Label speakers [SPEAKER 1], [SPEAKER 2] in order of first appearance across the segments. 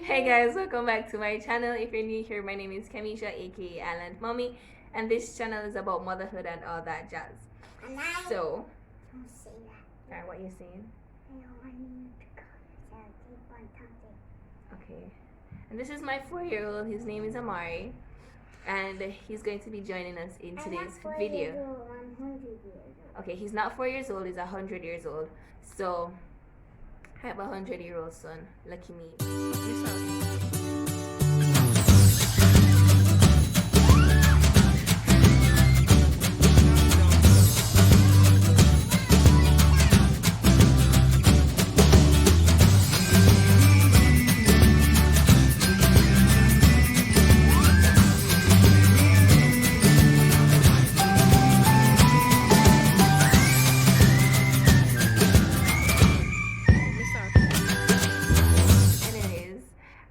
[SPEAKER 1] Hey guys, welcome back to my channel. If you're new here, my name is Kamisha, aka Island Mommy, and this channel is about motherhood and all that jazz. So,
[SPEAKER 2] don't say that.
[SPEAKER 1] alright, what you saying?
[SPEAKER 2] I don't want you to call yourself
[SPEAKER 1] Okay. And this is my 4-year-old. His name is Amari, and he's going to be joining us in today's video.
[SPEAKER 2] I'm 100 years old.
[SPEAKER 1] Okay, he's not 4 years old. He's 100 years old. So, I have a 100-year-old son. Lucky me.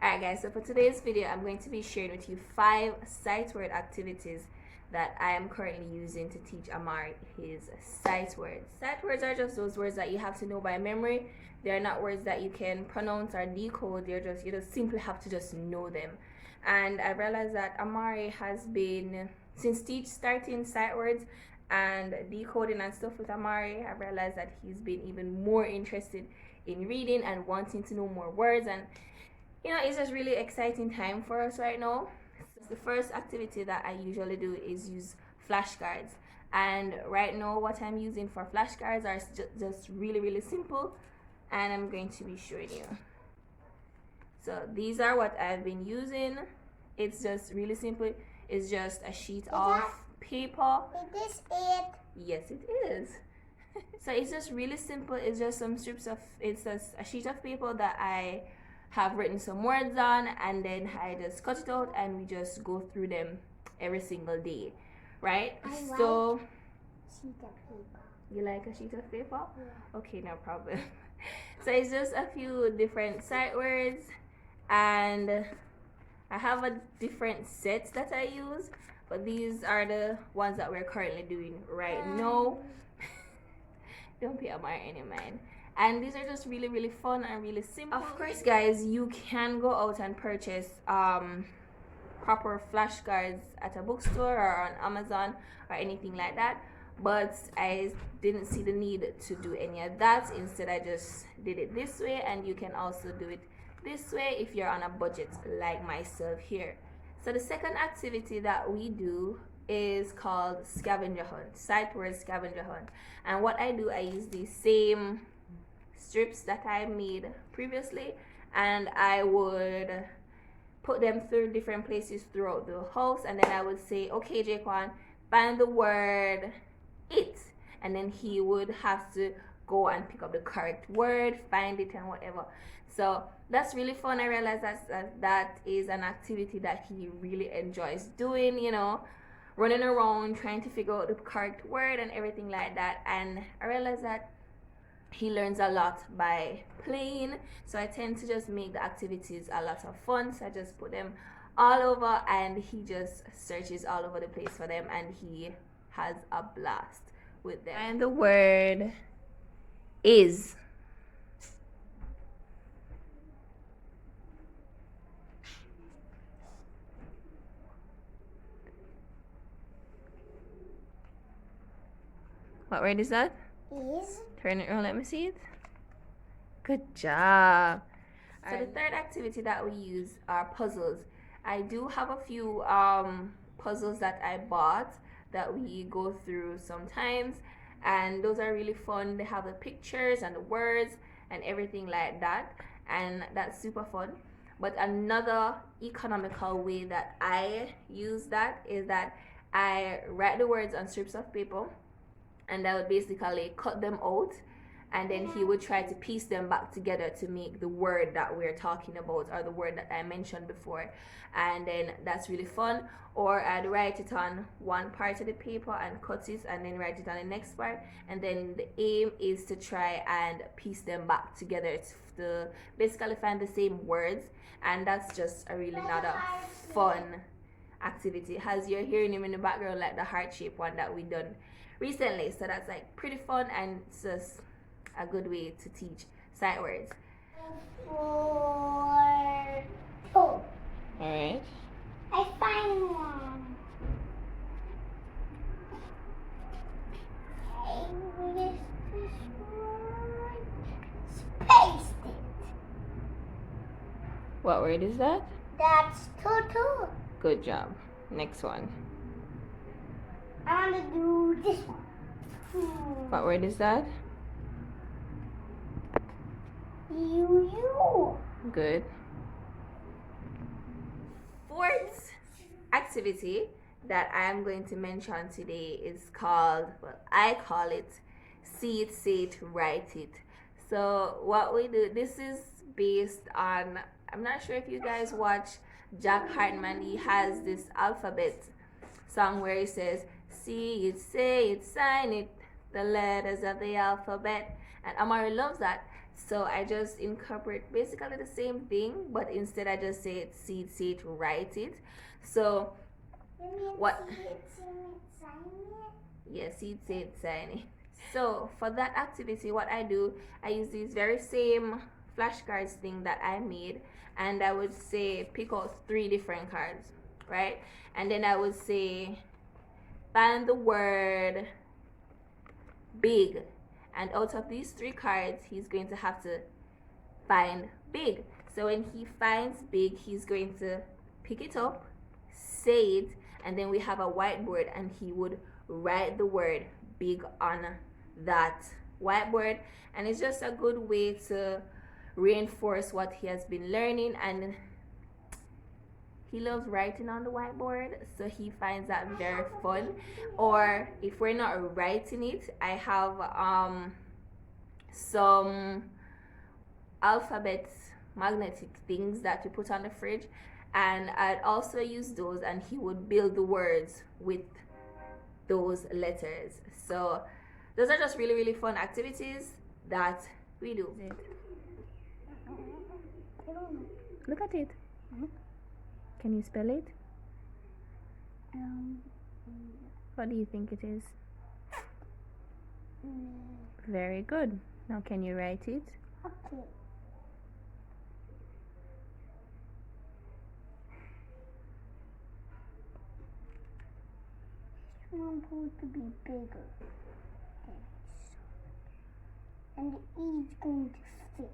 [SPEAKER 1] Alright guys, so for today's video, I'm going to be sharing with you 5 sight word activities that I am currently using to teach Amari his sight words. Sight words are just those words that you have to know by memory. They're not words that you can pronounce or decode. You just simply have to just know them. And I realized that Amari has been, since starting sight words and decoding and stuff with Amari, I realized that he's been even more interested in reading and wanting to know more words, and you know, it's just really exciting time for us right now. So the first activity that I usually do is use flashcards, and right now what I'm using for flashcards are just really simple, and I'm going to be showing you. So these are what I've been using. It's just really simple. It's just a sheet of paper.
[SPEAKER 2] Is this it?
[SPEAKER 1] Yes, it is. So it's just really simple. It's just some strips of, it's just a sheet of paper that I have written some words on, and then I just cut it out and we just go through them every single day, right? So
[SPEAKER 2] sheet of paper.
[SPEAKER 1] You like a sheet of paper?
[SPEAKER 2] Yeah.
[SPEAKER 1] Okay, no problem. So it's just a few different sight words, and I have a different set that I use, but these are the ones that we're currently doing right now. Don't pay Amari any mind. And these are just really fun and really simple. Of course guys, you can go out and purchase proper flashcards at a bookstore or on Amazon or anything like that, but I didn't see the need to do any of that. Instead, I just did it this way, and you can also do it this way if you're on a budget like myself here. So the second activity that we do is called Scavenger Hunt, sight word Scavenger Hunt. And what I do, I use the same strips that I made previously, and I would put them through different places throughout the house, and then I would say, okay Jaquan, find the word it, and then he would have to go and pick up the correct word, find it, and whatever. So that's really fun. I realized that is an activity that he really enjoys doing, you know, running around trying to figure out the correct word and everything like that. And I realized that he learns a lot by playing, so I tend to just make the activities a lot of fun. So I just put them all over, and he just searches all over the place for them, and he has a blast with them. And the word is. What word is that?
[SPEAKER 2] Is.
[SPEAKER 1] Turn it around, let me see it. Good job. So the third activity that we use are puzzles. I do have a few puzzles that I bought that we go through sometimes, and those are really fun. They have the pictures and the words and everything like that, and that's super fun. But another economical way that I use that is that I write the words on strips of paper, and I would basically cut them out, and then he would try to piece them back together to make the word that we're talking about, or the word that I mentioned before. And then that's really fun. Or I'd write it on one part of the paper and cut it, and then write it on the next part, and then the aim is to try and piece them back together to basically find the same words. And that's just a really not a fun activity. As you're hearing him in the background, like the heart shape one that we done recently, so that's like pretty fun, and it's just a good way to teach sight words.
[SPEAKER 2] Oh,
[SPEAKER 1] Alright.
[SPEAKER 2] I find one. Okay, where is this one? Spaced it.
[SPEAKER 1] What word is that?
[SPEAKER 2] That's turtle.
[SPEAKER 1] Good job. Next one.
[SPEAKER 2] I want to do this one.
[SPEAKER 1] What word is that?
[SPEAKER 2] You.
[SPEAKER 1] Good. Fourth activity that I am going to mention today is called, well, I call it see it, say it, write it. So what we do, this is based on, I'm not sure if you guys watch Jack Hartman. He has this alphabet song where he says, see it, say it, sign it, the letters of the alphabet. And Amari loves that. So I just incorporate basically the same thing, but instead I just say it, see it, say it, write it. So what?
[SPEAKER 2] See it, sign it?
[SPEAKER 1] Yeah, see it, say it, sign it. So for that activity, what I do, I use these very same flashcards thing that I made, and I would say pick out 3 different cards, right? And then I would say find the word big, and out of these 3 cards he's going to have to find big. So when he finds big, he's going to pick it up, say it, and then we have a whiteboard, and he would write the word big on that whiteboard. And it's just a good way to reinforce what he has been learning, and he loves writing on the whiteboard, so he finds that very fun. Or if we're not writing it, I have some alphabet magnetic things that we put on the fridge, and I'd also use those, and he would build the words with those letters. So those are just really, really fun activities that we do. Look at it. Can you spell it? What do you think it is? Very good. Now can you write it?
[SPEAKER 2] Okay. This one's supposed to be bigger than this. And the E is going to fit.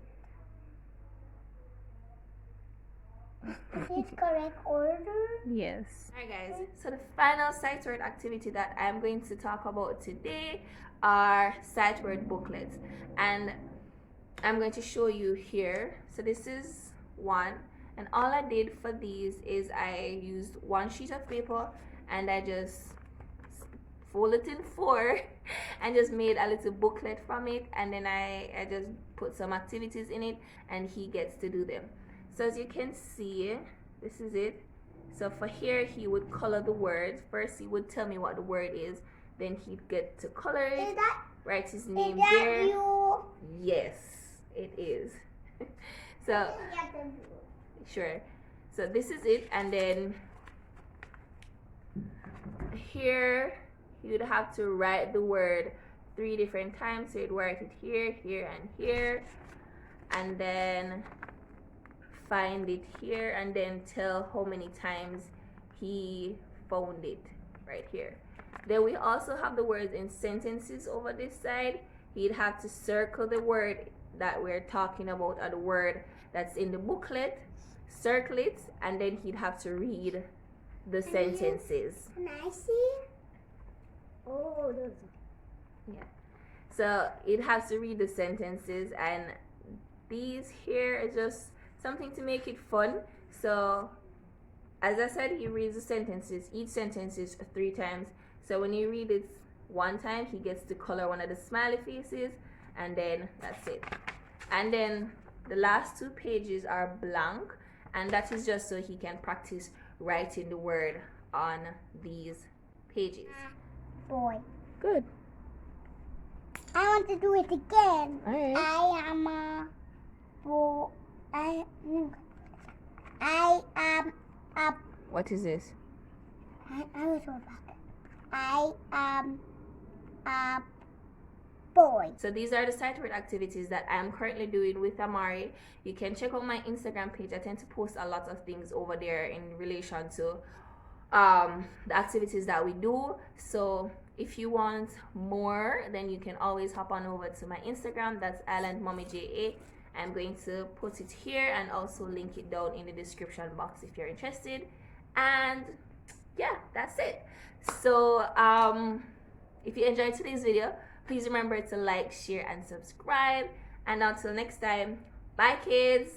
[SPEAKER 2] Is this correct order?
[SPEAKER 1] Yes. Alright guys, so the final sight word activity that I'm going to talk about today are sight word booklets, and I'm going to show you here. So this is one, and all I did for these is I used 1 sheet of paper and I just folded it in 4 and just made a little booklet from it, and then I just put some activities in it, and he gets to do them. So as you can see, this is it. So for here, he would color the words. First, he would tell me what the word is. Then he'd get to color it, write his name there.
[SPEAKER 2] You?
[SPEAKER 1] Yes, it is. So, sure. So this is it. And then here, you'd have to write the word 3 different times. So you'd write it here, here, and here. And then find it here, and then tell how many times he found it right here. Then we also have the words in sentences over this side. He'd have to circle the word that we're talking about, or the word that's in the booklet, circle it, and then he'd have to read the sentences.
[SPEAKER 2] Can I see? Oh, those.
[SPEAKER 1] Yeah. So he'd have to read the sentences, and these here is just something to make it fun. So as I said, he reads the sentences. Each sentence is 3 times. So when you read it 1 time, he gets to color one of the smiley faces, and then that's it. And then the last 2 pages are blank, and that is just so he can practice writing the word on these pages.
[SPEAKER 2] Boy.
[SPEAKER 1] Good.
[SPEAKER 2] I want to do it again.
[SPEAKER 1] All right.
[SPEAKER 2] I am a boy. I am a.
[SPEAKER 1] What is this?
[SPEAKER 2] I was so back. I am a boy.
[SPEAKER 1] So these are the sight word activities that I'm currently doing with Amari. You can check out my Instagram page. I tend to post a lot of things over there in relation to the activities that we do. So if you want more, then you can always hop on over to my Instagram. That's IslandMommyJA. I'm going to put it here and also link it down in the description box if you're interested. And yeah, that's it. So if you enjoyed today's video, please remember to like, share, and subscribe. And until next time, bye kids.